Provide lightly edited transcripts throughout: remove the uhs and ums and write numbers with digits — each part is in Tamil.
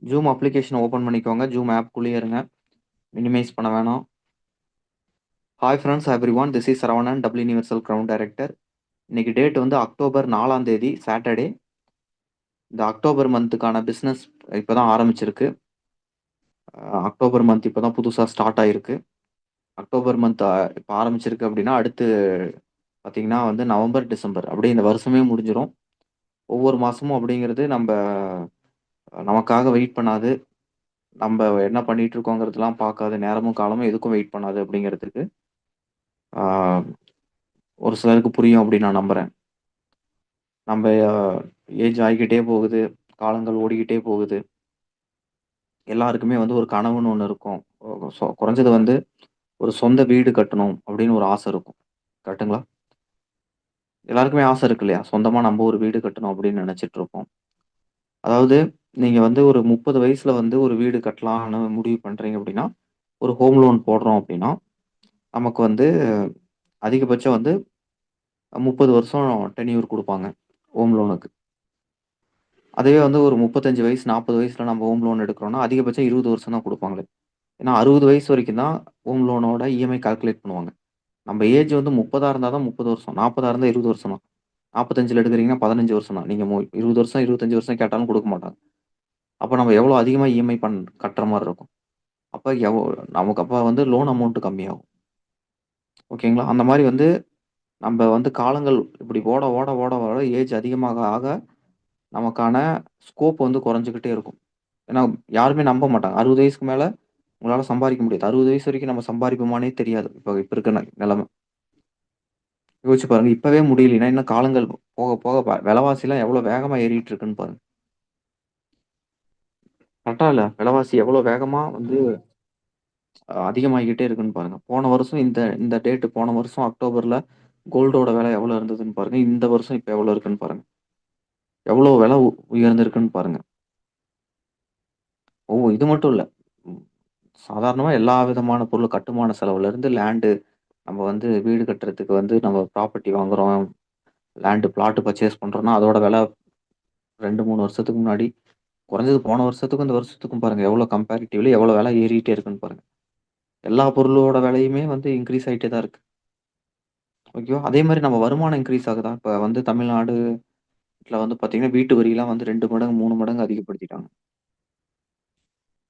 ஜூம் அப்ளிகேஷன ஓப்பன் பண்ணிக்கோங்க. ஜூம் ஆப்க்குள்ளேயே இருங்க. மினிமைஸ் பண்ண வேணாம். Hi friends everyone. This is Saravanan, double universal crown director. இன்னைக்கு டேட் வந்து அக்டோபர் 4ஆம் தேதி சாட்டர்டே. இந்த அக்டோபர் மந்த்துக்கான பிசினஸ் இப்பதான் ஆரம்பிச்சிருக்கு. அக்டோபர் மந்த் இப்பதான் புதுசா ஸ்டார்ட் ஆயிருக்கு. அக்டோபர் மந்த் இப்ப ஆரம்பிச்சிருக்கு அப்படின்னா, அடுத்து பார்த்தீங்கன்னா வந்து நவம்பர், டிசம்பர் அப்படியே இந்த வருஷமே முடிஞ்சிரும். ஒவ்வொரு மாசமும் அப்படிங்கிறது நமக்காக வெயிட் பண்ணாது. நம்ப என்ன பண்ணிட்டு இருக்கோங்கிறதெல்லாம் பார்க்காது. நேரமும், காலமும் எதுக்கும் வெயிட் பண்ணாது அப்படிங்கிறதுக்கு, ஆ ஒரு சிலருக்கு புரியும் அப்படின்னு நான் நம்புறேன். நம்ப ஏஜ் ஆகிக்கிட்டே போகுது. காலங்கள் ஓடிக்கிட்டே போகுது. எல்லாருக்குமே வந்து ஒரு கனவுன்னு ஒண்ணு இருக்கும். குறைஞ்சது வந்து ஒரு சொந்த வீடு கட்டணும் அப்படின்னு ஒரு ஆசை இருக்கும். கரெக்ட்டுங்களா? எல்லாருக்குமே ஆசை இருக்கு இல்லையா? சொந்தமா நம்ப ஒரு வீடு கட்டணும் அப்படின்னு நெனைச்சிட்டு இருப்போம். அதாவது நீங்க வந்து ஒரு 30 வயசுல வந்து ஒரு வீடு கட்டலாம்னு முடிவு பண்றீங்க அப்படின்னா, ஒரு ஹோம் லோன் போடுறோம் அப்படின்னா, நமக்கு வந்து அதிகபட்சம் வந்து 30 வருஷம் டென்யூர் குடுப்பாங்க, ஹோம் லோனுக்கு. அதுவே வந்து ஒரு 35 வயசு, 40 வயசுல நம்ம ஹோம் லோன் எடுக்கிறோம்னா, அதிகபட்சம் 20 வருஷம் தான் குடுப்பாங்களே. ஏன்னா 60 வயசு வரைக்கும் தான் ஹோம் லோனோட இஎம்ஐ கால்குலேட் பண்ணுவாங்க. நம்ம ஏஜ் வந்து 30ஆ இருந்தா தான் 30 வருஷம். 40ஆ இருந்தா 20 வருஷம் தான். 45ல எடுக்கிறீங்கன்னா 15 வருஷம் தான். நீங்க 20 வருஷம், 25 வருஷம் கேட்டாலும் குடுக்க மாட்டாங்க. அப்ப நம்ம எவ்வளோ அதிகமா இஎம்ஐ கட்டுற மாரி இருக்கும். அப்ப நமக்கு அப்ப வந்து லோன் அமௌண்ட் கம்மியாகும். ஓகேங்களா? அந்த மாரி வந்து நம்ப வந்து காலங்கள் இப்படி ஓட, ஓட, ஓட, ஓட ஏஜ் அதிகமாக ஆக, நமக்கான ஸ்கோப் வந்து குறைஞ்சுகிட்டே இருக்கும். ஏன்னா, யாருமே நம்ப மாட்டாங்க. 60 வயசுக்கு மேல உங்களால சம்பாரிக்க முடியாது. 60 வயசு வரைக்கும் நம்ம சம்பாரிப்போமான்னே தெரியாது. இப்ப இப்ப இருக்க நெலைம. யோசிச்சு பாருங்க. இப்பவே முடியலைன்னா, இன்னும் காலங்கள் போக, போக விலைவாசிலாம் எவ்வளோ வேகமா ஏறிட்டு இருக்குன்னு பாருங்க. கரெக்ட்டா இல்ல? விலைவாசி எவ்வளோ வேகமா வந்து அதிகமாகிக்கிட்டே இருக்குன்னு பாருங்க. போன வருஷம் இந்த இந்த டேட் போன வருஷம் அக்டோபர்ல கோல்டோட விலை எவ்வளோ இருந்ததுன்னு பாருங்க. இந்த வருஷம் இப்ப எவ்வளோ இருக்குன்னு பாருங்க. எவ்வளோ விலை உயர்ந்திருக்குன்னு பாருங்க. இது மட்டும் இல்ல. ம். சாதாரணமா எல்லா விதமான பொருள் கட்டுமான செலவுலருந்து நம்ம வந்து வீடு கட்டுறதுக்கு வந்து நம்ம ப்ராப்பர்ட்டி வாங்குறோம். பிளாட் பர்ச்சேஸ் பண்றோம்னா, அதோட விலை 2, 3 வருஷத்துக்கு முன்னாடி குறைஞ்சது போன வருஷத்துக்கும், இந்த வருஷத்துக்கும் பாருங்க. எவ்வளோ கம்பேரிட்டிவ்லி எவ்வளோ விலை ஏறிட்டே இருக்குன்னு பாருங்க. எல்லா பொருளோட விலையுமே வந்து இன்கிரீஸ் ஆயிட்டே தான் இருக்கு. ஓகேவா? அதே மாரி நம்ம வருமானம் இன்கிரீஸ் ஆகுதா? இப்ப வந்து தமிழ்நாடுல வந்து பார்த்தீங்கன்னா, வீட்டு வரியெல்லாம் வந்து 2 மடங்கு, 3 மடங்கு அதிகப்படுத்திட்டாங்க.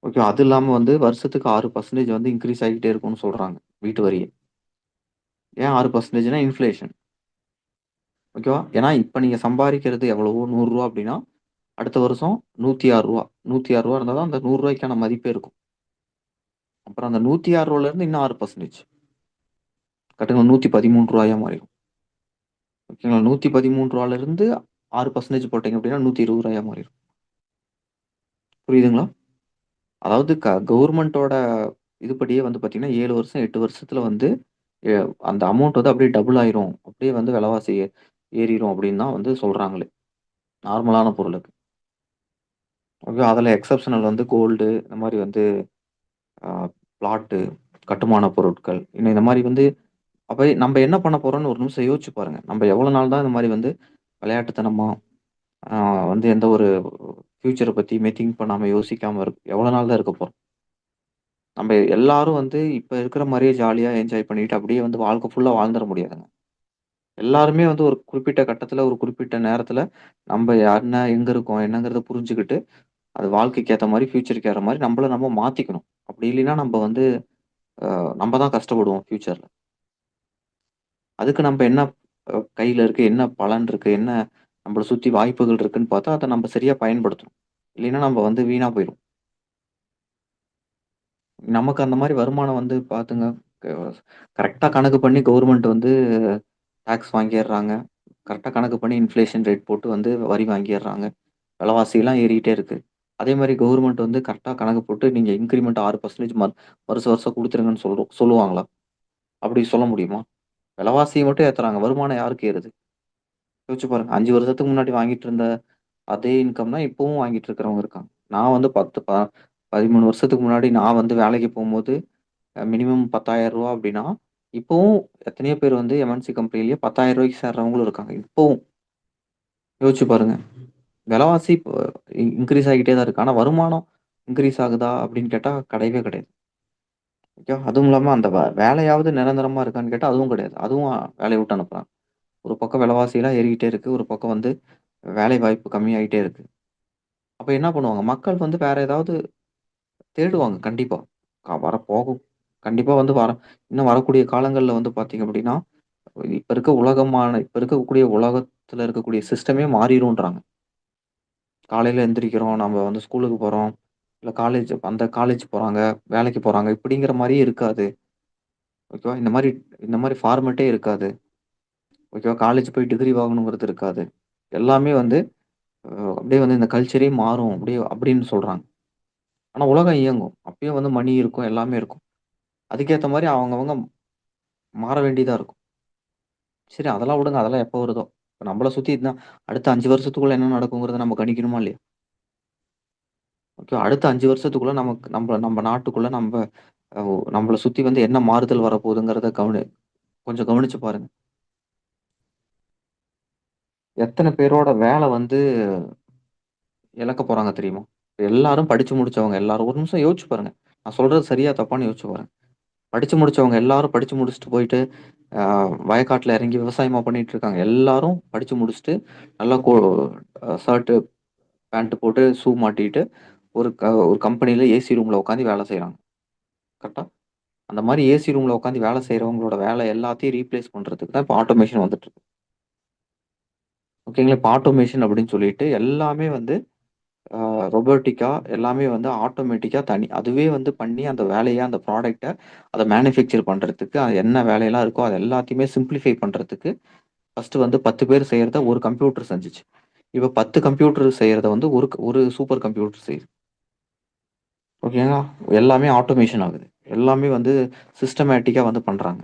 ஓகே. அது இல்லாம வந்து வருஷத்துக்கு 6% வந்து இன்கிரீஸ் ஆகிட்டே இருக்கும்னு சொல்றாங்க. வீட்டு வரிய. ஏன் 6%னா இன்ஃப்ளேஷன். ஓகேவா? ஏன்னா இப்ப நீங்க சம்பாரிக்கிறது எவ்வளவோ ரூ. 100 அப்படின்னா, அடுத்த வருஷம் ரூ. 106 ரூ. 106 இருந்தா தான் அந்த ரூ. 100க்கான மதிப்பே இருக்கும். அப்புறம் அந்த ரூ. 106லேருந்து இன்னும் 6% கட்டுங்க ரூ. 113 மாறிரும். ஓகேங்களா? ரூ. 113லேருந்து 6% போட்டீங்க அப்படின்னா ரூ. 120 மாறிரும். புரியுதுங்களா? அதாவது கவர்மெண்ட்டோட இதுபடியே வந்து பார்த்தீங்கன்னா, 7 வருஷம், 8 வருஷத்துல வந்து எ அந்த அமௌண்ட் வந்து அப்படியே டபுள் ஆயிரும். அப்படியே வந்து விலைவாசி ஏறிரும் அப்படின்னு தான் வந்து சொல்றாங்களே. நார்மலான பொருளுக்கு. ஓகே. அதுல எக்சப்ஷனல் வந்து கோல்டு இந்த மாரி வந்து அ பிளாட்டு, கட்டுமான பொருட்கள். இன்னும் இந்த மாரி வந்து அப்ப நம்ப என்ன பண்ண போறோம்னு ஒரு நிமிஷம் யோசிச்சு பாருங்க. நம்ப எவ்வளோ நாள் தான் இந்த மாரி வந்து விளையாட்டுத்தனமா, அ வந்து எந்த ஒரு ஃபியூச்சர பத்தியுமே திங்க் பண்ணாம, யோசிக்காம எவ்வளோ நாள் தான் இருக்க போறோம்? நம்ப எல்லாரும் வந்து இப்ப இருக்கிற மாரியே ஜாலியா என்ஜாய் பண்ணிட்டு அப்படியே வந்து வாழ்க்கை ஃபுல்லா வாழ்ந்துற முடியாதுங்க. எல்லாருமே வந்து ஒரு குறிப்பிட்ட கட்டத்துல, ஒரு குறிப்பிட்ட நேரத்துல நம்ப யாருன்னா எங்க இருக்கோம்? என்னங்கிறத புரிஞ்சுகிட்டு, அது வாழ்க்கைக்கு ஏத்த மாரி, ஃபியூச்சருக்கு ஏற மாரி நம்பள நம்ம மாத்திக்கணும். அப்படி இல்லைன்னா நம்ப வந்து நம்ப தான் கஷ்டப்படுவோம் ஃபியூச்சர்ல. அதுக்கு நம்ப என்ன கையில இருக்கு? என்ன பலன் இருக்கு? என்ன நம்பள சுத்தி வாய்ப்புகள் இருக்குன்னு பார்த்தா, அத நம்ப சரியா பயன்படுத்தணும். இல்லைன்னா நம்ப வந்து வீணா போயிருவோம். நமக்கு அந்த மாரி வருமானம் வந்து பாத்துங்க, க கரெக்ட்டா கணக்கு பண்ணி கவர்மெண்ட் வந்து டாக்ஸ் வாங்கிர்றாங்க. கரெக்ட்டா கணக்கு பண்ணி இன்ஃப்ளேஷன் ரேட் போட்டு வந்து வரி வாங்கிர்றாங்க. விலைவாசிலாம் ஏறிட்டே இருக்கு. அதே மாரி கவர்மெண்ட் வந்து கரெக்ட்டா கணக்கு போட்டு நீங்க இன்கிரிமெண்ட் 6% வருஷம் வருஷம் குடுத்துருங்கன்னு சொல்லுவாங்களா? அப்படி சொல்ல முடியுமா? விலைவாசிய மட்டும் ஏத்துறாங்க. வருமானம் யாருக்கு ஏறுது? யோசிச்சு பாருங்க. 5 வருஷத்துக்கு முன்னாடி வாங்கிட்டு இருந்த அதே இன்கம் தான் இப்பவும் வாங்கிட்டு இருக்கிறவங்க இருக்காங்க. நான் வந்து 13 வருஷத்துக்கு முன்னாடி நான் வந்து வேலைக்கு போம்போது மினிமம் ரூ. 10,000 அப்படின்னா, இப்பவும் எத்தனையோ பேர் வந்து எம்என்சி கம்பெனிலயே ரூ. 10,000க்கு சேர்றவங்களும் இருக்காங்க. இப்பவும் யோசிச்சு பாருங்க. விலைவாசி இப்ப இன்கிரீஸ் ஆகிட்டே தான் இருக்கு. ஆனா வருமானம் இன்கிரீஸ் ஆகுதா அப்படின்னு கேட்டா கிடையவே கிடையாது. ஓகே. அதுவும் இல்லாம அந்த வேலையாவது நிரந்தரமா இருக்கான்னு கேட்டா அதுவும் கிடையாது. அதுவும் வேலைய விட்டு அனுப்புறாங்க. ஒரு பக்கம் விலைவாசிலாம் ஏறிக்கிட்டே இருக்கு. ஒரு பக்கம் வந்து வேலை வாய்ப்பு கம்மியாயிட்டே இருக்கு. அப்ப என்ன பண்ணுவாங்க? மக்கள் வந்து வேற ஏதாவது தேடுவாங்க கண்டிப்பா. வரப்போகும் கண்டிப்பா வந்து இன்னும் வரக்கூடிய காலங்கள்ல வந்து பார்த்தீங்க அப்படின்னா, இப்ப இருக்கக்கூடிய உலகத்துல இருக்கக்கூடிய சிஸ்டமே மாறிரும்ன்றாங்க. காலையில எந்திரிக்கிறோம், நம்ம வந்து ஸ்கூலுக்கு போறோம், இல்ல காலேஜ் போறாங்க, வேலைக்கு போறாங்க. இப்படிங்கிற மாரியே இருக்காது. ஓகேவா? இந்த மாரி ஃபார்மேட்டே இருக்காது. ஓகேவா? காலேஜ் போய் டிகிரி வாங்கணுங்கிறது இருக்காது. எல்லாமே வந்து அப்படியே வந்து இந்த கல்ச்சரே மாறும். அப்படியே அப்படின்னு சொல்றாங்க. ஆனா உலகம் இயங்கும். அப்பயும் வந்து மணி இருக்கும், எல்லாமே இருக்கும். அதுக்கேத்த மாரி அவங்கவங்க மாற வேண்டியதா இருக்கும். சரி அதெல்லாம் விடுங்க. அதெல்லாம் எப்போ வருதோ. இப்ப நம்மள சுத்தி இதுதான் அடுத்த 5 வருஷத்துக்குள்ள என்ன நடக்குங்கிறத நம்ம கணிக்கணுமா இல்லையா? ஓகே. அடுத்த 5 வருஷத்துக்குள்ள நமக்கு நம்ம நாட்டுக்குள்ள அ நம்மள சுத்தி வந்து என்ன மாறுதல் வரப்போகுதுங்கிறத கொஞ்சம் கவனிச்சு பாருங்க. எத்தன பேரோட வேல வந்து இழக்க போறாங்க தெரியுமா? எல்லாரும் படிச்சு முடிச்சவங்க எல்லாரும். ஒரு நிமிஷம் யோசிச்சு பாருங்க. நான் சொல்றது சரியா தப்பான்னு யோசிச்சு பாருங்க. படிச்சு முடிச்சவங்க எல்லாரும் படிச்சு முடிச்சுட்டு போயிட்டு, அ வயக்காட்டுல இறங்கி விவசாயமா பண்ணிட்டு இருக்காங்க. எல்லாரும் படிச்சு முடிச்சுட்டு, நல்லா ஷர்ட்டு, பேண்ட் போட்டு, ஷூ மாட்டிட்டு, ஒரு கம்பெனில ஏசி ரூம்ல உட்காந்து வேலை செய்றாங்க. கரெக்ட்டா? அந்த மாரி ஏசி ரூம்ல உட்காந்து வேலை செய்றவங்களோட வேலை எல்லாத்தையும் ரீப்ளேஸ் பண்றதுக்கு தான் இப்ப ஆட்டோமேஷன் வந்துட்டு இருக்கு. ஓகேங்களா? இப்ப ஆட்டோமேஷன் அப்படின்னு சொல்லிட்டு எல்லாமே வந்து ரொபோட்டிக்கா எல்லாமே வந்து ஆட்டோமேட்டிக்கா அதுவே வந்து பண்ணி அந்த வேலைய, அந்த ப்ராடக்ட்ட அத மேனுஃபேக்சர் பண்றதுக்கு, அது என்ன வேலையெல்லாம் இருக்கோ, அது எல்லாத்தையுமே சிம்ப்ளிஃபை பண்றதுக்கு, ஃபர்ஸ்ட்டு வந்து 10 பேர் செய்றத ஒரு கம்ப்யூட்டர் செஞ்சுச்சு. இப்ப 10 கம்ப்யூட்டர் செய்றத வந்து ஒரு சூப்பர் கம்ப்யூட்டர் செய்யுது. ஓகேங்களா? எல்லாமே ஆட்டோமேஷன் ஆகுது. எல்லாமே வந்து சிஸ்டமேட்டிக்கா வந்து பண்றாங்க.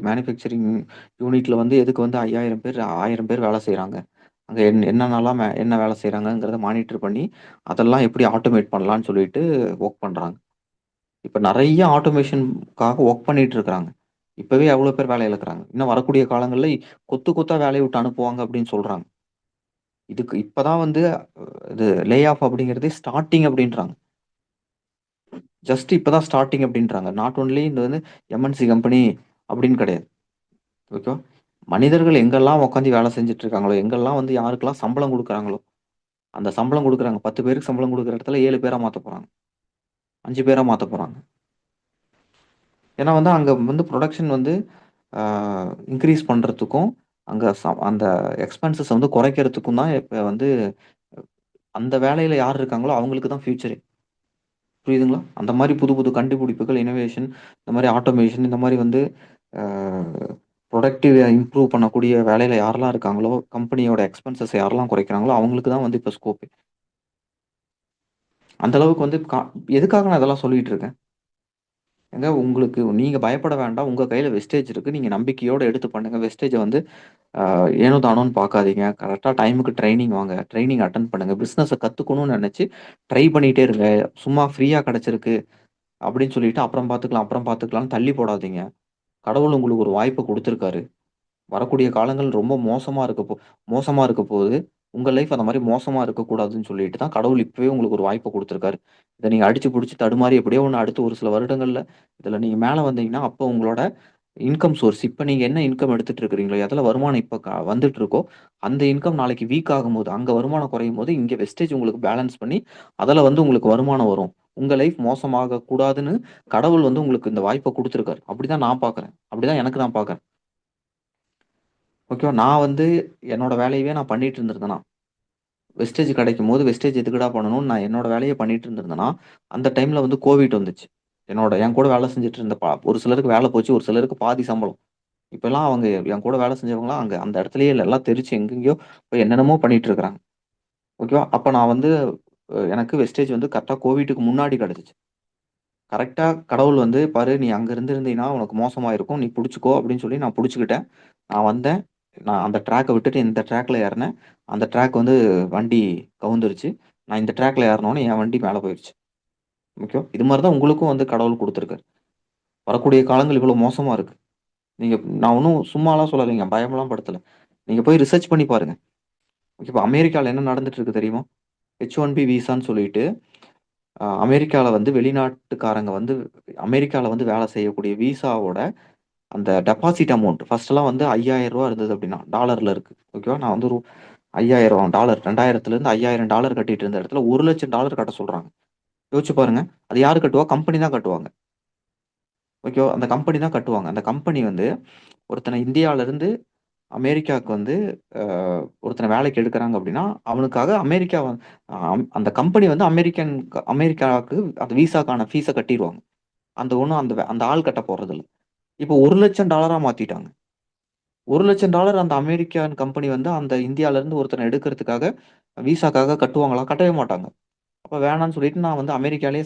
மேனுஃபேக்சரிங் யூனிட்ல வந்து எதுக்கு வந்து 1000 பேர் வேலை செய்றாங்க. அங்க என்னென்னலாம் என்ன வேலை செய்றாங்கங்கிறத மானிட்டர் பண்ணி, அதெல்லாம் எப்படி ஆட்டோமேட் பண்ணலான்னு சொல்லிட்டு வொர்க் பண்றாங்க. இப்ப நெறைய ஆட்டோமேஷன்க்காக வொர்க் பண்ணிட்டு இருக்காங்க. இப்பவே எவ்வளோ பேர் வேலை இழக்குறாங்க. இன்னும் வரக்கூடிய காலங்கள்ல கொத்து கொத்தா வேலைய விட்டு அனுப்புவாங்க அப்படின்னு சொல்றாங்க. இப்ப தான் வந்து இது லே ஆஃப் அப்படிங்கிறதே ஸ்டார்ட்டிங் அப்படின்றாங்க. ஜஸ்ட் இப்ப தான் ஸ்டார்ட்டிங் அப்படின்றாங்க. நாட் ஒன்லி இந்த வந்து எம்.என்.சி கம்பெனி அப்படின்னு கிடையாது. ஓகேவா? மனிதர்கள் எங்கெல்லாம் உட்காந்து வேலை செஞ்சுட்டு இருக்காங்களோ, எங்கெல்லாம் வந்து யாருக்கெல்லாம் சம்பளம் குடுக்குறாங்களோ, அந்த சம்பளம் குடுக்குறாங்க. 10 பேருக்கு சம்பளம் குடுக்குற இடத்துல 7 பேரா மாத்தப் போறாங்க. 5 பேரா மாத்தப் போறாங்க. ஏன்னா வந்து அங்க வந்து புரொடக்ஷன் வந்து ஆ இன்கிரீஸ் பண்றதுக்கும், அங்க அந்த எக்ஸ்பென்சஸ் வந்து குறைக்கிறதுக்கும் தான் இப்ப வந்து அந்த வேலையில யார் இருக்காங்களோ அவங்களுக்கு தான் ஃபியூச்சரே. புரியுதுங்களா? அந்த மாரி புது புது கண்டுபிடிப்புகள், இன்னோவேஷன் இந்த மாரி ஆட்டோமேஷன் இந்த மாரி வந்து ஆ இம்ப்ரூவ் பண்ணக்கூடிய வேலையில யாரெல்லாம் இருக்காங்களோ, கம்பெனியோட எக்ஸ்பென்சஸ் யாரெல்லாம் குறைக்கிறாங்களோ, அவங்களுக்கு தான் வந்து இப்ப ஸ்கோப்பே. அந்த அளவுக்கு வந்து எதுக்காக நான் இதெல்லாம் சொல்லிட்டு இருக்கேன்? ஏங்க நீங்க பயப்பட வேண்டாம். உங்க கையில வெஸ்டேஜ் இருக்கு. நீங்க நம்பிக்கையோட எடுத்து பண்ணுங்க. வெஸ்டேஜ வந்து ஏனோ தானோன்னு பார்க்காதீங்க. கரெக்ட்டா டைமுக்கு ட்ரெய்னிங் வாங்க. ட்ரெய்னிங் அட்டெண்ட் பண்ணுங்க. பிசினஸ கத்துக்கணும்னு நெனச்சு ட்ரை பண்ணிட்டே இருங்க. சும்மா ஃப்ரீயா கிடைச்சிருக்கு அப்படின்னு சொல்லிட்டு அப்புறம் பார்த்துக்கலாம், அப்புறம் பார்த்துக்கலாம்ன்னு தள்ளி போடாதீங்க. கடவுள் உங்களுக்கு ஒரு வாய்ப்ப குடுத்துருக்காரு. வரக்கூடிய காலங்கள் ரொம்ப மோசமா இருக்க போகுது. உங்க லைஃப் அந்த மாரி மோசமா இருக்கக்கூடாதுன்னு சொல்லிட்டு தான் கடவுள் இப்பவே உங்களுக்கு ஒரு வாய்ப்ப குடுத்துருக்காரு. இத நீங்க அடிச்சு புடிச்சு தடுமாறி எப்படியோ ஒண்ணு அடுத்து ஒரு சில வருடங்கள்ல இதுல நீங்க மேல வந்தீங்கன்னா, அப்போ உங்களோட இன்கம் சோர்ஸ் இப்ப நீங்க என்ன இன்கம் எடுத்துட்டு இருக்கிறீங்களோ, எதுல வருமானம் இப்ப வந்துட்டு இருக்கோ, அந்த இன்கம் நாளைக்கு வீக் ஆகும்போது, அங்க வருமானம் குறையும்போது, இங்க வெஸ்டேஜ் உங்களுக்கு பேலன்ஸ் பண்ணி, அதுல வந்து உங்களுக்கு வருமானம் வரும். உங்க லைஃப் மோசமாக கூடாதுன்னு கடவுள் வந்து உங்களுக்கு இந்த வாய்ப்ப குடுத்துருக்காரு. அப்படிதான் நான் பார்க்குறேன். அப்படிதான் எனக்கு நான் பார்க்குறேன். ஓகேவா? நான் வந்து என்னோட வேலையவே நான் பண்ணிட்டு இருந்திருந்தேன்னா, வெஸ்டேஜ் கிடைக்கும்போது, வெஸ்டேஜ் எதுக்குடா பண்ணணும்னு நான் என்னோட வேலைய பண்ணிட்டு இருந்திருந்தேன்னா, அந்த டைம்ல வந்து கோவிட் வந்துச்சு. என் கூட வேலை செஞ்சுட்டு இருந்த ஒரு சிலருக்கு வேலை போச்சு. ஒரு சிலருக்கு பாதி சம்பளம். இப்பல்லாம் அவங்க என் கூட வேலை செஞ்சவங்கலாம் அங்க அந்த இடத்துலயே இல்ல. எல்லாம் தெரிச்சு எங்கெங்கேயோ போய் என்னென்னமோ பண்ணிட்டு இருக்கிறாங்க. ஓகேவா? அப்ப நான் வந்து எனக்கு வெஸ்டேஜ் வந்து கரெக்ட்டா கோவிட்க்கு முன்னாடி கிடைச்சுச்சு. கரெக்ட்டா கடவுள் வந்து, "பாரு நீ அங்க இருந்திருந்தீன்னா உனக்கு மோசமாயிருக்கும். நீ புடிச்சுக்கோ" அப்படின்னு சொல்லி நான் புடிச்சுக்கிட்டேன். நான் வந்தேன். நான் அந்த ட்ராக்க விட்டுட்டு இந்த ட்ராக்ல ஏறுனேன். அந்த ட்ராக் வந்து வண்டி கவுந்துருச்சு. நான் இந்த ட்ராக்ல ஏறுனோனே என் வண்டி மேல போயிருச்சு. ஓகேவா? இது மாரி தான் உங்களுக்கும் வந்து கடவுள் குடுத்துருக்காரு. வரக்கூடிய காலங்கள் இவ்வளோ மோசமா இருக்கு. நான் ஒண்ணும் சும்மாலாம் சொல்லலைங்க. பயம்லாம் படுத்தல. நீங்க போய் ரிசர்ச் பண்ணி பாருங்க. இப்ப அமெரிக்கால என்ன நடந்துட்டு இருக்கு தெரியுமா? H1B விசான்னு சொல்லிட்டு அமெரிக்கால வந்து வெளிநாட்டுக்காரங்க வந்து அமெரிக்கால வந்து வேலை செய்யக்கூடிய விசாவோட அந்த டெபாசிட் அமௌண்ட் ஃபர்ஸ்ட்லாம் வந்து $5,000 இருந்தது அப்படின்னா டாலர்ல இருக்கு. ஓகேவா? நான் வந்து ஒரு $5,000 2000லேருந்து $5,000 கட்டிட்டு இருந்த இடத்துல $1,00,000 கட்ட சொல்றாங்க. யோசிச்சு பாருங்க. அது யாரு கட்டுவா? கம்பெனி தான் கட்டுவாங்க. ஓகேவா? அந்த கம்பெனி தான் கட்டுவாங்க. அந்த கம்பெனி வந்து ஒருத்தன இந்தியால இருந்து அமெரிக்காவுக்கு வந்து அ ஒருத்தன வேலைக்கு எடுக்குறாங்க அப்படின்னா, அவனுக்காக அமெரிக்கா அந்த கம்பெனி வந்து அமெரிக்காவுக்கு அந்த விசாக்கான ஃபீஸ கட்டிருவாங்க. அந்த ஒண்ணும் அந்த ஆள் கட்ட போறதில்ல. இப்போ $1,00,000 மாத்திட்டாங்க. $1,00,000 அந்த அமெரிக்கன் கம்பெனி வந்து அந்த இந்தியால இருந்து ஒருத்தன எடுக்கிறதுக்காக, விசாக்காக கட்டுவாங்களா? கட்டவே மாட்டாங்க. அப்ப வேணான்னு சொல்லிட்டு நான் வந்து அமெரிக்காலயே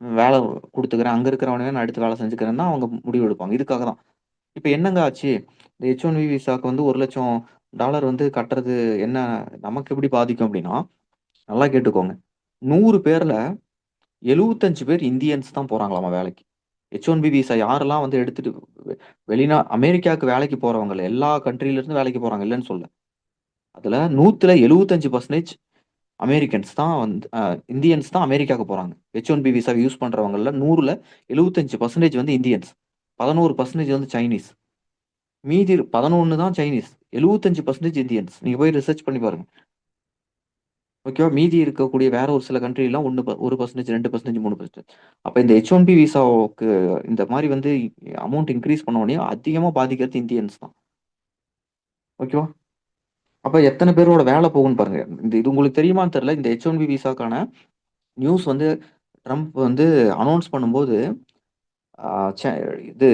வேல குடுத்துக்கிறேன். அங்க இருக்கிறவனவே நான் எடுத்து வேலை செஞ்சுக்கிறேன்னு தான் அவங்க முடிவு எடுப்பாங்க. இதுக்காக தான். இப்ப என்னங்க ஆச்சு? இந்த H1B விசாக்கு வந்து $1,00,000 வந்து கட்டுறது என்ன நமக்கு எப்படி பாதிக்கும் அப்படின்னா, நல்லா கேட்டுக்கோங்க. 100 பேர்ல 75 பேர் இந்தியன்ஸ் தான் போறாங்களாமா வேலைக்கு. H1B விசா யாரெல்லாம் வந்து எடுத்துட்டு அமெரிக்காவுக்கு வேலைக்கு போறவங்கல்ல, எல்லா கண்ட்ரில இருந்து வேலைக்கு போறாங்க, இல்லன்னு சொல்லல. அதுல 100ல 75% அமெரிக்கன்ஸ் தான் வந்து இந்தியன்ஸ் தான் அமெரிக்காவுக்கு போறாங்க. H1B விசா யூஸ் பண்றவங்கல்ல 100ல 75% வந்து இந்தியன்ஸ். 11% வந்து சைனீஸ். மீதி 11 தான் சைனீஸ். 75% இந்தியன்ஸ். நீங்க போய் ரிசர்ச் பண்ணி பாருங்க. ஓகேவா? மீதி இருக்கக்கூடிய வேற ஒரு சில கண்ட்ரிலாம் 1% 2% 3%. அப்ப இந்த H1B விசாவுக்கு இந்த மாரி வந்து அமௌண்ட் இன்கிரீஸ் பண்ண உடனே அதிகமா பாதிக்கிறது இந்தியன்ஸ் தான். ஓகேவா? அப்ப எத்தன பேரோட வேல போகும்ன்னு பாருங்க. இது உங்களுக்கு தெரியுமான்னு தெரியல. இந்த H1B விசாக்கான நியூஸ் வந்து ட்ரம்ப் வந்து அனவுன்ஸ் பண்ணும்போது, ஆ ச இது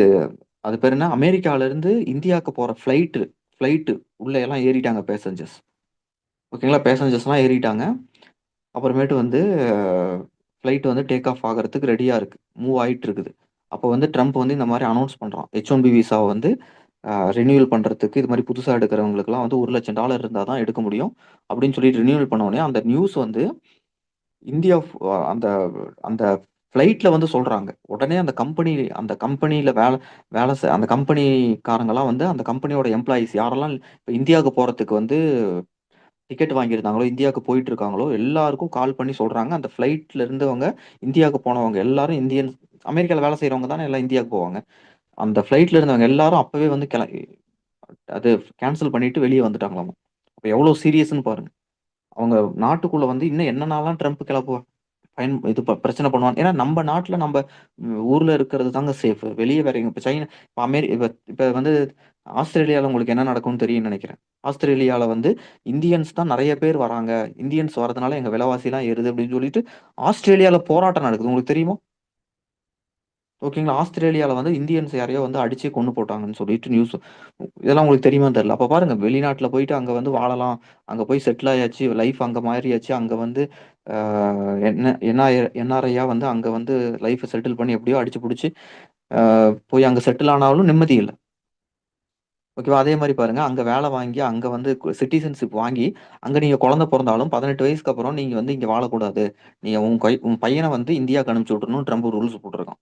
அது பேரு என்ன? அமெரிக்கால இருந்து இந்தியாவுக்கு போற ஃப்ளைட்டு உள்ள எல்லாம் ஏறிட்டாங்க பேசஞ்சர்ஸ். ஓகேங்களா? பேசஞ்சர்ஸ்லாம் ஏறிட்டாங்க. அப்புறமேட்டு வந்து ஃப்ளைட் வந்து டேக் ஆஃப் ஆகறதுக்கு ரெடியா இருக்கு. மூவ் ஆயிட்டு இருக்குது. அப்போ வந்து ட்ரம்ப் வந்து இந்த மாரி அனவுன்ஸ் பண்றான். H1B விசாவ வந்து ரினியூவல் பண்றதுக்கு இது மாரி புதுசா எடுக்கிறவங்களுக்கெல்லாம் வந்து $1,00,000 இருந்தா தான் எடுக்க முடியும். அப்படின்னு சொல்லிட்டு ரினியூவல் பண்ண உடனே அந்த நியூஸ் வந்து இந்தியா அந்த அந்த ஃப்ளைட்ல வந்து சொல்றாங்க. உடனே அந்த கம்பெனில வேல அந்த கம்பெனிக்காரங்கலாம் வந்து அந்த கம்பெனியோட எம்ப்ளாயீஸ் யாரெல்லாம் இப்ப இந்தியாவுக்கு போறதுக்கு வந்து டிக்கெட் வாங்கியிருந்தாங்களோ, இந்தியாவுக்கு போயிட்டு இருக்காங்களோ, எல்லாருக்கும் கால் பண்ணி சொல்றாங்க. அந்த ஃப்ளைட்ல இருந்தவங்க, இந்தியாவுக்கு போனவங்க எல்லாரும் இந்தியன்ஸ் அமெரிக்கால வேலை செய்றவங்க தானே எல்லாம் இந்தியாவுக்கு போவாங்க. அந்த ஃப்ளைட்ல இருந்தவங்க எல்லாரும் அப்பவே வந்து அது கேன்சல் பண்ணிட்டு வெளிய வந்துட்டாங்களாமா. அப்ப எவ்வளோ சீரியஸ்ன்னு பாருங்க. அவங்க நாட்டுக்குள்ள வந்து இன்னும் என்னென்னலாம் ட்ரம்ப் இது பிரச்சனை பண்ணுவான். ஏன்னா நம்ப நாட்ல ஊர்ல இருக்கிறது தாங்க சேஃப். வெளிய வேற இப்ப சைனா இப்ப இப்ப இப்ப வந்து ஆஸ்திரேலியால உங்களுக்கு என்ன நடக்கும்னு தெரியும்னு நெனைக்கிறேன். ஆஸ்திரேலியால வந்து இந்தியன்ஸ் தான் நெறைய பேர் வராங்க. இந்தியன்ஸ் வரதுனால எங்க விலைவாசிலாம் ஏறுது அப்படின்னு சொல்லிட்டு ஆஸ்திரேலியால போராட்டம் நடக்குது. உங்களுக்கு தெரியுமா? ஓகேங்களா. ஆஸ்திரேலியால வந்து இந்தியன்ஸ் யாரையோ வந்து அடிச்சே கொன்னு போட்டாங்கன்னு சொல்லிட்டு நியூஸ். இதெல்லாம் உங்களுக்கு தெரியுமான்னு தெரியல. அப்ப பாருங்க வெளிநாட்ல போயிட்டு அங்க வந்து வாழலாம். அங்க போய் செட்டில் ஆயாச்சு. லைஃப் அங்க மாறியாச்சு. அங்க வந்து ஆ என்ஆர்ஐயா வந்து அங்க வந்து லைஃப்ப செட்டில் பண்ணி எப்படியோ அடிச்சு புடிச்சு போய் அங்க செட்டில் ஆனாலும் நிம்மதி இல்ல. ஓகேவா? அதே மாரி பாருங்க, அங்க வேல வாங்கி, அங்க வந்து சிட்டிசன்ஷிப் வாங்கி, அங்க நீங்க குழந்தை பொறந்தாலும் 18 வயசுக்கு அப்புறம் நீங்க வந்து இங்க வாழக்கூடாது. நீங்க உன் பையன வந்து இந்தியாக்கு அனுப்பிச்சு விட்டுறணும்னு ட்ரம்ப் ரூல்ஸ் போட்டிருக்கான்.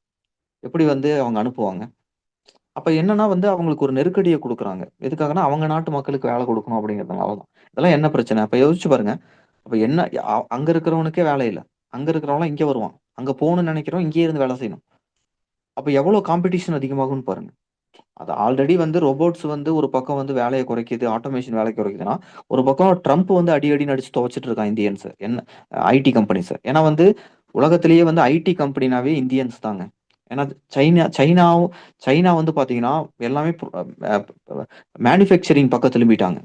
எப்படி வந்து அவங்க அனுப்புவாங்க? அப்ப என்னன்னா வந்து அவங்களுக்கு ஒரு நெருக்கடிய குடுக்குறாங்க. எதுக்காகன்னா, அவங்க நாட்டு மக்களுக்கு வேலை குடுக்கணும் அப்படிங்கிறதுனால தான். இதெல்லாம் என்ன பிரச்சனை? அப்ப யோசிச்சு பாருங்க. அப்ப என்ன அங்க இருக்கிறவனுக்கே வேலை இல்ல. அங்க இருக்கிறவன்லாம் இங்க வருவான். அங்க போணும்னு நெனைக்கிறவன் இங்கேயே இருந்து வேலை செய்யணும். அப்ப எவ்வளோ காம்படிஷன் அதிகமாகும்னு பாருங்க. அது ஆல்ரெடி வந்து ரோபோட்ஸ் வந்து ஒரு பக்கம் வந்து வேலைய குறைக்குது, ஆட்டோமேஷன் வேலைய குறைக்குதுன்னா, ஒரு பக்கம் ட்ரம்ப் வந்து அடி அடின்னு அடிச்சு துவைச்சுட்டு இருக்கான் இந்தியன்ஸ. என்ன ஐடி கம்பெனிஸ. ஏன்னா வந்து உலகத்திலேயே வந்து ஐடி கம்பெனினாவே இந்தியன்ஸ் தாங்க. ஏன்னா சைனாவும் சைனா வந்து பார்த்தீங்கன்னா, எல்லாமே மேனுஃபேக்சரிங் பக்கம் திரும்பிட்டாங்க.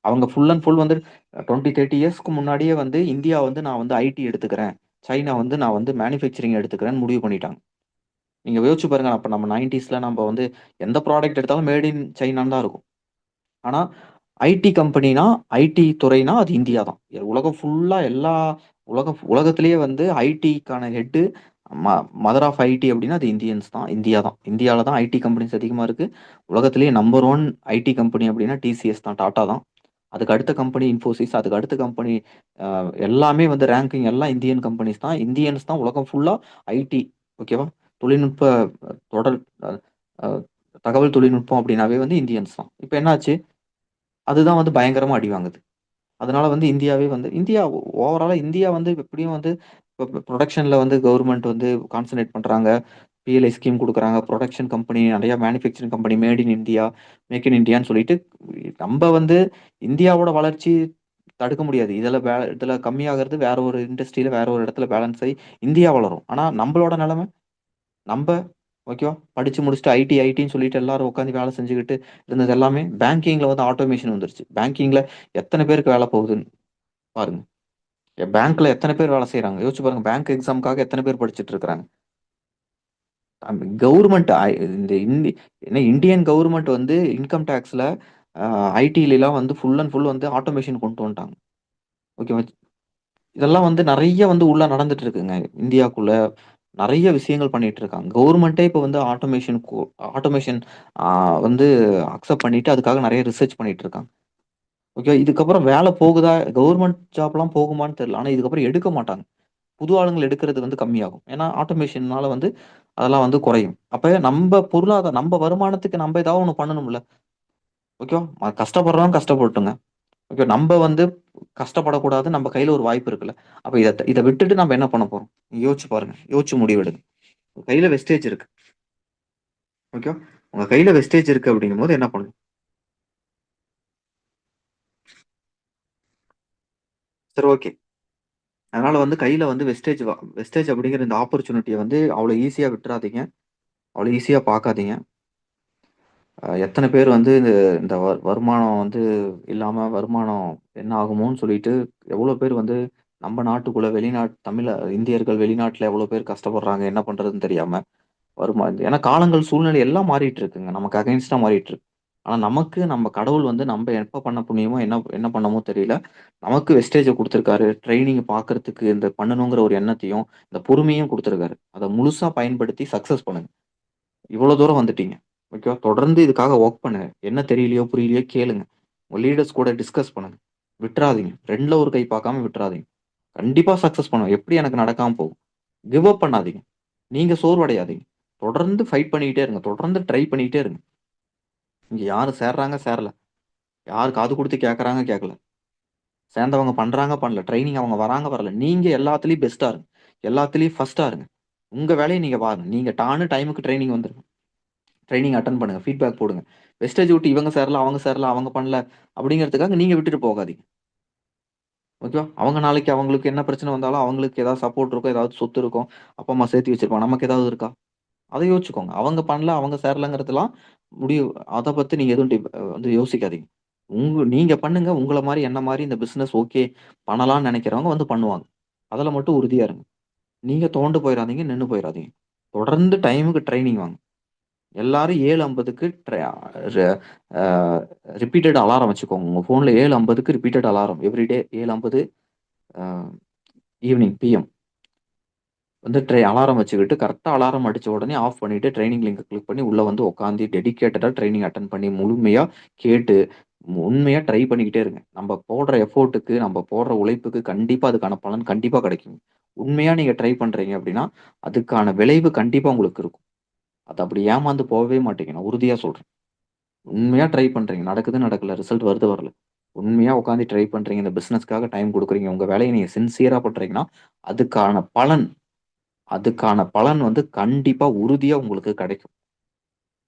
அவங்க ஃபுல் அண்ட் ஃபுல் வந்து 20, 30 இயர்ஸ்க்கு முன்னாடியே வந்து இந்தியா வந்து நான் வந்து ஐடி எடுத்துக்கிறேன். சைனா வந்து நான் வந்து மேனுஃபேக்சரிங் எடுத்துக்கிறேன்னு முடிவு பண்ணிட்டாங்க. நீங்க யோசிச்சு பாருங்க. அப்ப நம்ம 90ஸ்ல நம்ம வந்து எந்த ப்ராடக்ட் எடுத்தாலும் மேட் இன் சைனான்னு தான் இருக்கும். ஆனா, ஐடி கம்பெனினா, ஐடி துறைனா அது இந்தியா தான். உலகம் ஃபுல்லா உலகத்திலேயே வந்து ஐடிக்கான ஹெட்டு ம மதர் ஆஃப் ஐடி அப்டின்னா அது இந்தியன்ஸ் தான். இந்தியா தான். இந்தியால தான் ஐடி கம்பெனிஸ் அதிகமா இருக்கு. உலகத்திலேயே நம்பர் 1 ஐடி கம்பெனி அப்டின்னா டிசிஎஸ் தான். டாடா தான். அதுக்கு அடுத்த கம்பெனி இன்ஃபோசிஸ். அதுக்கு அடுத்த கம்பெனி அ எல்லாமே வந்து ரேங்கிங் எல்லாம் இந்தியன் கம்பெனிஸ் தான். இந்தியன்ஸ் தான் உலகம் ஃபுல்லா ஐடி ஓகேவா? தொழில்நுட்ப தொடர் அ அ தகவல் தொழில்நுட்பம் அப்டின்னாவே வந்து இந்தியன்ஸ் தான். இப்ப என்னாச்சு? அதுதான் வந்து பயங்கரமா அடி வாங்குது. அதனால வந்து இந்தியாவே வந்து இந்தியா ஓவராலா இந்தியா வந்து எப்படியும் வந்து இப்போ ப்ரொடக்ஷன்ல வந்து கவர்மெண்ட் வந்து கான்சன்ட்ரேட் பண்றாங்க. பிஎல்ஐ ஸ்கீம் குடுக்குறாங்க. புரொடக்ஷன் கம்பெனி நெறைய manufacturing company made in India, make in இண்டியான்னு சொல்லிட்டு நம்ப வந்து இந்தியாவோட வளர்ச்சி தடுக்க முடியாது. இதுல கம்மியாகுறது வேற ஒரு இண்டஸ்ட்ரியில வேற ஒரு இடத்துல பேலன்ஸ் ஆயி இந்தியா வளரும். ஆனா நம்பளோட நெலைம நம்ப ஓகேவா? படிச்சு முடிச்சுட்டு ஐடின்னு சொல்லிட்டு எல்லாரும் உட்காந்து வேலை செஞ்சுக்கிட்டு இருந்தது எல்லாமே பேங்கிங்ல வந்து ஆட்டோமேஷன் வந்துருச்சு. பேங்கிங்ல எத்தன பேருக்கு வேல போகுதுன்னு பாருங்க. பேங்க்ல எத்தன பேர் வேலை செய்றாங்க? யோசிச்சு பாருங்க. பேங்க் எக்ஸாம்க்காக எத்தன பேர் படிச்சுட்டு இருக்காங்க? கவர்மெண்ட் இந்த ஏன்னா இந்தியன் கவர்மெண்ட் வந்து இன்கம் டாக்ஸ்ல அ ஐடிலலாம் வந்து ஃபுல் அண்ட் ஃபுல் வந்து ஆட்டோமேஷன் கொண்டு வந்துட்டாங்க. ஓகேவா? இதெல்லாம் வந்து நெறைய வந்து உள்ள நடந்துட்டு இருக்குங்க. இந்தியாக்குள்ள நெறைய விஷயங்கள் பண்ணிட்டு இருக்காங்க. கவர்மெண்ட்டே இப்ப வந்து ஆட்டோமேஷன் ஆ வந்து அக்செப்ட் பண்ணிட்டு அதுக்காக நெறைய ரிசர்ச் பண்ணிட்டு இருக்காங்க. ஓகே. இதுக்கப்புறம் வேல போகுதா? கவர்மெண்ட் ஜாப்லாம் போகுமான்னு தெரியல. ஆனா இதுக்கப்புறம் எடுக்க மாட்டாங்க. புது ஆளுங்கள எடுக்கிறது வந்து கம்மியாகும். ஏன்னா ஆட்டோமேஷன்னால வந்து அதெல்லாம் வந்து குறையும். அப்ப நம்ப வருமானத்துக்கு நம்ப ஏதாவது ஒண்ணு பண்ணணும்ல. ஓகேவா? கஷ்டப்படுறவன் கஷ்டப்படட்டுங்க. ஓகே. நம்ப வந்து கஷ்டப்படக்கூடாது. நம்ப கையில ஒரு வாய்ப்பு இருக்குல்ல. அப்ப இத விட்டுட்டு நம்ப என்ன பண்ண போறோம்? யோசிச்சு பாருங்க. யோசிச்சு முடிவெடுங்க. உங்க கையில வெஸ்டேஜ் இருக்கு. ஓகேவா? உங்க கையில வெஸ்டேஜ் இருக்கு அப்படிங்கும்போது என்ன பண்ணணும்? சரி ஓகே. அதனால வந்து கையில வந்து வெஸ்டேஜ் அப்படிங்கிற இந்த ஆப்பர்ச்சுனிட்டிய வந்து அவ்வளோ ஈஸியா விட்டுறாதீங்க. அவ்வளோ ஈஸியா பார்க்காதீங்க. எத்தன பேர் வந்து இந்த வருமானம் வந்து இல்லாம வருமானம் என்ன ஆகுமோன்னு சொல்லிட்டு எவ்வளோ பேர் வந்து நம்ம நாட்டுக்குள்ள இந்தியர்கள் வெளிநாட்டுல எவ்வளோ பேர் கஷ்டப்படுறாங்க, என்ன பண்றதுன்னு தெரியாம. ஏன்னா காலங்கள், சூழ்நிலை எல்லாம் மாறிட்டு இருக்குங்க. நமக்கு அகைன்ஸ்டா மாறிட்டு இருக்கு. ஆனா நமக்கு நம்ம கடவுள் வந்து நம்ம எப்ப பண்ண புண்ணியமோ, என்ன என்ன பண்ணமோ தெரியல. நமக்கு வெஸ்டேஜ குடுத்துருக்காரு. ட்ரெய்னிங் பார்க்கறதுக்கு இந்த பண்ணணுங்கிற ஒரு எண்ணத்தையும், இந்த பொறுமையும் குடுத்துருக்காரு. அத முழுசா பயன்படுத்தி சக்சஸ் பண்ணுங்க. இவ்வளோ தூரம் வந்துட்டீங்க. ஓகேவா? தொடர்ந்து இதுக்காக வொர்க் பண்ணுங்க. என்ன தெரியலையோ, புரியலையோ கேளுங்க. உங்க லீடர்ஸ் கூட டிஸ்கஸ் பண்ணுங்க. விட்றாதீங்க. 2ல ஒரு கை பார்க்காம விட்றாதீங்க. கண்டிப்பா சக்சஸ் பண்ணுவேன். எப்படி எனக்கு நடக்காம போகும்? கிவ் அப் பண்ணாதீங்க. நீங்க சோர்வடையாதீங்க. தொடர்ந்து ஃபைட் பண்ணிக்கிட்டே இருங்க. தொடர்ந்து ட்ரை பண்ணிக்கிட்டே இருங்க. இங்க யாரு சேர்றாங்க, சேரல. யார் காது குடுத்து கேட்கறாங்க, கேட்கல. சேர்ந்தவங்க பண்றாங்க, பண்ணல. ட்ரெய்னிங் அவங்க வராங்க, வரல. நீங்க எல்லாத்துலயும் பெஸ்ட்டா இருங்க. எல்லாத்துலயும் ஃபர்ஸ்ட்டா இருங்க. உங்க வேலைய நீங்க பாருங்க. நீங்க டைமுக்கு ட்ரெய்னிங் வந்துருங்க. ட்ரெய்னிங் அட்டெண்ட் பண்ணுங்க. ஃபீட்பேக் போடுங்க. வெஸ்டேஜ் விட்டு இவங்க சேரல, அவங்க சேரல, அவங்க பண்ணல அப்படிங்கிறதுக்காக நீங்க விட்டுட்டு போகாதீங்க. ஓகேவா? அவங்க நாளைக்கு அவங்களுக்கு என்ன பிரச்சனை வந்தாலும் அவங்களுக்கு ஏதாவது சப்போர்ட் இருக்கும், ஏதாவது சொத்து இருக்கும். அப்பா, அம்மா சேர்த்து வச்சிருப்பாங்க. நமக்கு ஏதாவது இருக்கா? அத யோசிச்சுக்கோங்க. அவங்க பண்ணல, அவங்க சேரலங்கிறதெல்லாம் முடிவு அத பத்தி நீங்க எதுவும் வந்து யோசிக்காதீங்க. நீங்க பண்ணுங்க. உங்கள மாரி, என்ன மாரி இந்த பிசினஸ் ஓகே பண்ணலாம்னு நெனைக்கிறவங்க வந்து பண்ணுவாங்க. அதுல மட்டும் உறுதியா இருங்க. நீங்க துவண்டு போயிறாதீங்க, நின்னு போயிறாதீங்க. தொடர்ந்து டைமுக்கு ட்ரெய்னிங் வாங்க. எல்லாரும் 7:50க்கு ர அ ரிப்பீட்டட் அலாரம் வச்சுக்கோங்க. உங்க ஃபோன்ல 7:50க்கு ரிப்பீட்டட் அலாரம் எவ்ரிடே 7:50 அ ஈவ்னிங் பிஎம் வந்து அலாரம் வச்சுக்கிட்டு கரெக்ட்டா அலாரம் அடிச்ச உடனே ஆஃப் பண்ணிட்டு ட்ரெய்னிங் லிங்க் கிளிக் பண்ணி உள்ள வந்து உட்காந்து டெடிகேட்டடா ட்ரெய்னிங் அட்டெண்ட் பண்ணி முழுமையா கேட்டு, உண்மையா ட்ரை பண்ணிக்கிட்டே இருங்க. நம்ம போடுற எஃபோர்ட்க்கு, நம்ம போடுற உழைப்புக்கு கண்டிப்பா அதுக்கான பலன் கண்டிப்பா கிடைக்கும். உண்மையா நீங்க ட்ரை பண்றீங்க அப்படின்னா, அதுக்கான விளைவு கண்டிப்பா உங்களுக்கு இருக்கும். அத அப்படி ஏமாந்து போகவே மாட்டீங்க. நான் உறுதியா சொல்றேன். உண்மையா ட்ரை பண்றீங்க. நடக்குது, நடக்கல. ரிசல்ட் வருது, வரல. உண்மையா உட்காந்து ட்ரை பண்றீங்க. இந்த பிசினஸ்க்காக டைம் குடுக்குறீங்க. உங்க வேலைய நீங்க சின்சியரா பண்றீங்கன்னா, அதுக்கான பலன் அதுக்கான பலன் வந்து கண்டிப்பா உறுதியா உங்களுக்கு கிடைக்கும்.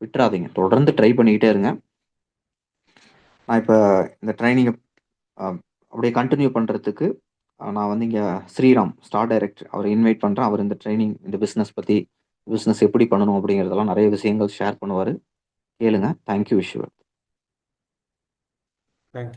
விட்றாதீங்க. தொடர்ந்து ட்ரை பண்ணிக்கிட்டே இருங்க. நான் இப்ப இந்த ட்ரெய்னிங்க அ அப்படியே கன்டின்யூ பண்றதுக்கு நான் வந்து இங்க ஸ்ரீராம் ஸ்டார் டைரக்டர் அவர இன்வைட் பண்றேன். அவர் இந்த ட்ரெய்னிங் இந்த பிசினஸ் பத்தி, பிசினஸ் எப்படி பண்ணணும் அப்படிங்கிறதெல்லாம் நெறைய விஷயங்கள் ஷேர் பண்ணுவாரு. கேளுங்க. Thank you. Wish you well. Thank